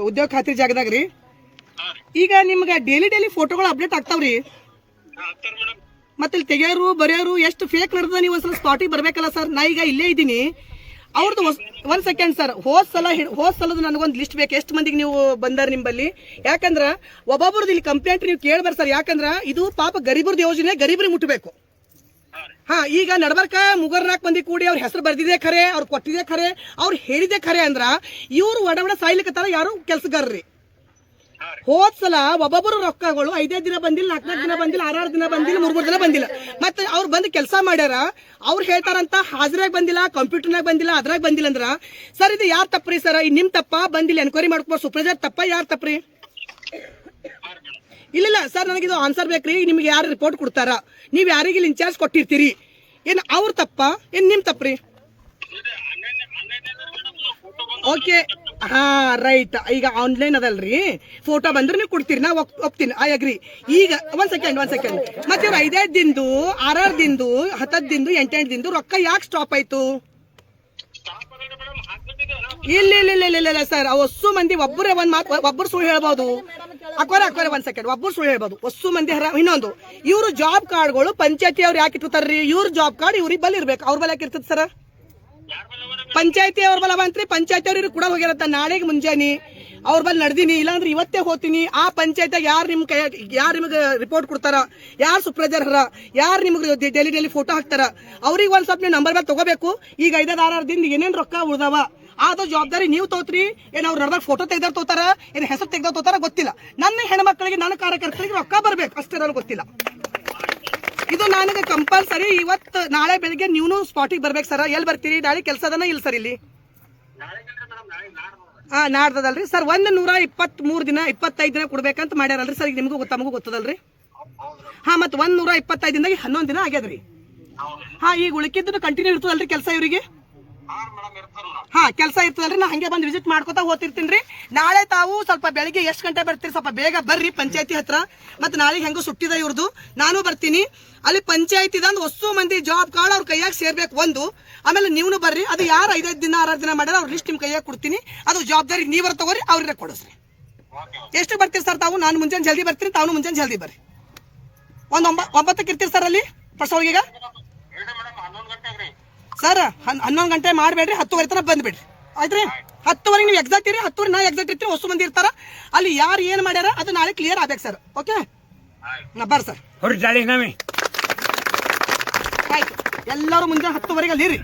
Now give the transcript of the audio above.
ಉದ್ಯೋಗ ಖಾತ್ರಿ ಜಾಗದಾಗ ರೀ. ಈಗ ನಿಮ್ಗೆ ಡೈಲಿ ಫೋಟೋಗಳು ಅಪ್ಡೇಟ್ ಆಗ್ತಾವ್ರಿ. ಮತ್ತೆ ಇಲ್ಲಿ ತೆಗಿಯೋರು ಬರೆಯೋರು ಎಷ್ಟು ಫೇಕ್ ನಡೆದ ನೀವು ಒಂದ್ಸಲ ಸ್ಪಾಟಿಗೆ ಬರ್ಬೇಕಲ್ಲ ಸರ್. ನಾ ಈಗ ಇಲ್ಲೇ ಇದ್ದೀನಿ. ಅವ್ರದ್ದು ಒಂದ್ ಸೆಕೆಂಡ್ ಸರ್, ಹೋದ್ ಸಲದ ನನಗೊಂದು ಲಿಸ್ಟ್ ಬೇಕು, ಎಷ್ಟು ಮಂದಿಗೆ ನೀವು ಬಂದಾರ ನಿಂಬಲ್ಲಿ. ಯಾಕಂದ್ರ ಒಬ್ಬೊಬ್ರದ್ದು ಇಲ್ಲಿ ಕಂಪ್ಲೇಂಟ್ ನೀವು ಕೇಳ್ಬಾರ ಸರ್. ಯಾಕಂದ್ರ ಇದು ಪಾಪ ಗರೀಬ್ರದ್ದು ಯೋಜನೆ, ಗರೀಬ್ರಿಗೆ ಮುಟ್ಟಬೇಕು. ಈಗ ನಡ್ಬರ್ಕ 3-4 ಮಂದಿ ಕೂಡಿ ಅವ್ರ ಹೆಸರು ಬರ್ದಿದೆ ಖರೆ, ಅವ್ರು ಕೊಟ್ಟಿದೆ ಖರೆ, ಅವ್ರು ಹೇಳಿದೆ ಖರೆ ಅಂದ್ರ ಇವ್ರು ಒಡ ಸಾಯ್ಲಿಕ್ಕತ್ತಾರ ಯಾರು ಕೆಲ್ಸಗಾರ್ರಿ. ಹೋದ್ ಸಲ ಒಬ್ಬೊಬ್ಬರು ರೊಕ್ಕಗಳು 5 ದಿನ ಬಂದಿಲ್ಲ, 4 ದಿನ ಬಂದಿಲ್ಲ, 6 ದಿನ ಬಂದಿಲ್ಲ, 3 ದಿನ ಬಂದಿಲ್ಲ. ಮತ್ತೆ ಅವ್ರು ಬಂದು ಕೆಲಸ ಮಾಡ್ಯಾರ. ಅವ್ರು ಹೇಳ್ತಾರಂತ ಹಾಜರಾಗ ಬಂದಿಲ್ಲ, ಕಂಪ್ಯೂಟರ್ನಾಗ ಬಂದಿಲ್ಲ, ಅದ್ರಾಗ ಬಂದಿಲ್ಲ ಅಂದ್ರ ಸರ್ ಇದು ಯಾರು ತಪ್ಪ್ರಿ ಸರ್? ನಿಮ್ ತಪ್ಪ ಬಂದಿಲ್ಲ ಎನ್ಕ್ವೈರಿ ಮಾಡ್ಕೋ, ಸೂಪರ್ವೈಸರ್ ತಪ್ಪ, ಯಾರು ತಪ್ಪ್ರಿ? ಇಲ್ಲ ಸರ್, ನನಗಿದು ಆನ್ಸರ್ ಬೇಕ್ರಿ. ನಿಮ್ಗೆ ಯಾರು ರಿಪೋರ್ಟ್ ಕೊಡ್ತಾರ, ನೀವ್ ಯಾರಿಗೆ ಇನ್ಚಾರ್ಜ್ ಕೊಟ್ಟಿರ್ತೀರಿ, ಏನ್ ಅವ್ರ ತಪ್ಪ ಏನ್ ನಿಮ್ ತಪ್ಪ್ರಿ? Okay, right. ಈಗ ಆನ್ಲೈನ್ ಅದಲ್ರಿ, ಫೋಟೋ ಬಂದ್ರೆ ನೀವು ಕೊಡ್ತೀರಿ, ನಾ ಒಪ್ತೀನಿ, ಐ ಅಗ್ರಿ. ಈಗ ಒಂದ್ ಸೆಕೆಂಡ್ ಮತ್ತೆ ಇವ್ರು 5 ದಿನದ್ದು, 6 ದಿನದ್ದು, 10 ದಿನದ್ದು, 8 ದಿನದ್ದು ರೊಕ್ಕ ಯಾಕೆ ಸ್ಟಾಪ್ ಆಯ್ತು? ಇಲ್ಲ ಸರ್, ಹೊಸ್ಸು ಮಂದಿ ಒಬ್ಬರೇ ಒಂದ್ ಮಾತು, ಒಬ್ಬರು ಸುಳ್ಳು ಹೇಳ್ಬೋದು. ಅಕ್ವರೆ ಒಂದ್ ಸೆಕೆಂಡ್, ಒಬ್ಬರು ಸುಳ್ಳು ಹೇಳ್ಬೋದು, ಹೊಸ್ಸು ಮಂದಿ. ಇನ್ನೊಂದು, ಇವ್ರು ಜಾಬ್ ಕಾರ್ಡ್ಗಳು ಪಂಚಾಯತಿ ಅವ್ರು ಯಾಕೆ ಇಟ್ಟಿರ್ತಾರ್ರಿ? ಇವ್ರ ಜಾಬ್ ಕಾರ್ಡ್ ಇವ್ರಿಗೆ ಬಲ್ಲಿ ಇರ್ಬೇಕು, ಅವ್ರ ಬಲ್ಲಿ ಯಾಕೆ ಇರ್ತದ ಸರ್? ಪಂಚಾಯತಿ ಅವ್ರ ಬಲ ಬಂತ್ರಿ, ಪಂಚಾಯತಿ ಅವ್ರಿಗೆ ಕೂಡ ಹೋಗಿರತ್ತ. ನಾಳೆಗೆ ಮುಂಜಾನೆ ಅವ್ರ ಬಲ್ಲಿ ನಡ್ದೀನಿ, ಇಲ್ಲಾಂದ್ರೆ ಇವತ್ತೇ ಹೋಗ್ತೀನಿ. ಆ ಪಂಚಾಯತ್ ಯಾರು ನಿಮ್ಗೆ ರಿಪೋರ್ಟ್ ಕೊಡ್ತಾರ, ಯಾರು ಸೂಪರ್ವೈಸರ್ ಹರ, ಯಾರು ನಿಮ್ಗೆ ಡೈಲಿ ಫೋಟೋ ಹಾಕ್ತಾರ, ಅವ್ರಿಗೆ ಒಂದ್ ಸ್ವಲ್ಪ ನೀವು ನಂಬರ್ ಮೇಲೆ ತಗೋಬೇಕು. ಈಗ 5-6 ದಿನ ಏನೇನ್ ರೊಕ್ಕ ಉಳ್ದಾವ ಅದು ಜವಾಬ್ದಾರಿ ನೀವು ತೋತ್ರಿ. ಏನ್ ಅವ್ರು ನಡ್ದಾಗ ಫೋಟೋ ತೆಗ್ದಾರ ತೋತಾರ, ಏನ್ ಹೆಸರು ತೆಗ್ದ ತೋತಾರ ಗೊತ್ತಿಲ್ಲ. ನನ್ನ ಹೆಣ್ಮಕ್ಳಿಗೆ, ನನ್ನ ಕಾರ್ಯಕರ್ತರಿಗೆ ರೊಕ್ಕ ಬರ್ಬೇಕು ಅಷ್ಟೇ, ನನಗೆ ಗೊತ್ತಿಲ್ಲ. ಇದು ನನಗೆ ಕಂಪಲ್ಸರಿ ಇವತ್ತು ನಾಳೆ ಬೆಳಿಗ್ಗೆ ನೀವು ಸ್ಪಾಟಿಗೆ ಬರ್ಬೇಕು ಸರ್. ಎಲ್ಲಿ ಬರ್ತೀರಿ? ನಾಳೆ ಕೆಲಸ ಅದನ್ನ ಇಲ್ಲ ಸರ್ ಇಲ್ಲಿ. ನಾಡ್ದದಲ್ರಿ ಸರ್. 123 ದಿನ 25 ದಿನ ಕೊಡ್ಬೇಕಂತ ಮಾಡ್ಯಾರಲ್ರಿ ಸರ್. ಈಗ ನಿಮಗೂ ತಮಗೂ ಗೊತ್ತದಲ್ರಿ. ಮತ್ತೆ 125 ದಿನದಾಗ 11 ದಿನ ಆಗ್ಯದ್ರಿ. ಈಗ ಉಳಿಕಿದ್ದು ಕಂಟಿನ್ಯೂ ಇರ್ತದಲ್ರಿ ಕೆಲಸ ಇವರಿಗೆ? ಕೆಲಸ ಇರ್ತದಲ್ರಿ. ನಾ ಹಂಗೆ ಬಂದು ವಿಸಿಟ್ ಮಾಡ್ಕೊತಾ ಹೋಗ್ತಿರ್ತೀನಿ. ನಾಳೆ ತಾವು ಸ್ವಲ್ಪ ಬೆಳಿಗ್ಗೆ ಎಷ್ಟು ಗಂಟೆ ಬರ್ತೀರಿ? ಸ್ವಲ್ಪ ಬೇಗ ಬರ್ರಿ ಪಂಚಾಯತಿ ಹತ್ರ. ಮತ್ತೆ ನಾಳೆಗೆ ಹೆಂಗೋ ಸುಟ್ಟಿದ ಇವ್ರದ್ದು, ನಾನು ಬರ್ತೀನಿ. ಅಲ್ಲಿ ಪಂಚಾಯತಿದಂದು ಹೊಸ್ಸು ಮಂದಿ ಜಾಬ್ ಕಾರ್ಡ್ ಅವ್ರ ಕೈಯಾಗ ಸೇರ್ಬೇಕು ಒಂದು. ಆಮೇಲೆ ನೀವು ಬರ್ರಿ. ಅದು ಯಾರು 5 ದಿನ 6 ದಿನ ಮಾಡ್ಯಾರ ಅವ್ರ ಲಿಸ್ಟ್ ನಿಮ್ ಕೈಯಾಗ ಕೊಡ್ತೀನಿ. ಅದು ಜವಾಬ್ದಾರಿ ನೀವರ ತಗೋರಿ, ಅವ್ರಿಗೆ ಕೊಡಿಸ್ರಿ. ಎಷ್ಟು ಬರ್ತೀರಿ ಸರ್ ತಾವು? ನಾನು ಮುಂಜಾನೆ ಜಲ್ದಿ ಬರ್ತೀನಿ, ತಾವು ಮುಂಜಾನೆ ಜಲ್ದಿ ಬರ್ರಿ. 9ಕ್ಕೆ ಇರ್ತೀರಿ ಸರ್ ಅಲ್ಲಿ ಪರ್ಸೋಳಿಗೆ ಸರ್. 11 ಗಂಟೆ ಮಾಡಬೇಡ್ರಿ, 10:30 ತನಕ ಬಂದ್ಬಿಡ್ರಿ, ಆಯ್ತ್ರಿ? 10:30 ನೀವು ಎಕ್ಸಾಕ್ಟ್ ಇರಿ, 10:30 ನಾ ಎಕ್ಸಾಕ್ಟ್ ಇರ್ತೀರಿ. ಹೊಸ ಮಂದಿ ಇರ್ತಾರ ಅಲ್ಲಿ, ಯಾರು ಏನ್ ಮಾಡ್ಯಾರ ಅದು ನಾಳೆ ಕ್ಲಿಯರ್ ಆಗ್ಬೇಕು ಸರ್. ಓಕೆ, ಬರ್ರಿ ಸರ್. ಆಯ್ತು, ಎಲ್ಲರೂ ಮುಂಜಾನೆ 10:30 ಅಲ್ಲಿ ಇರಿ.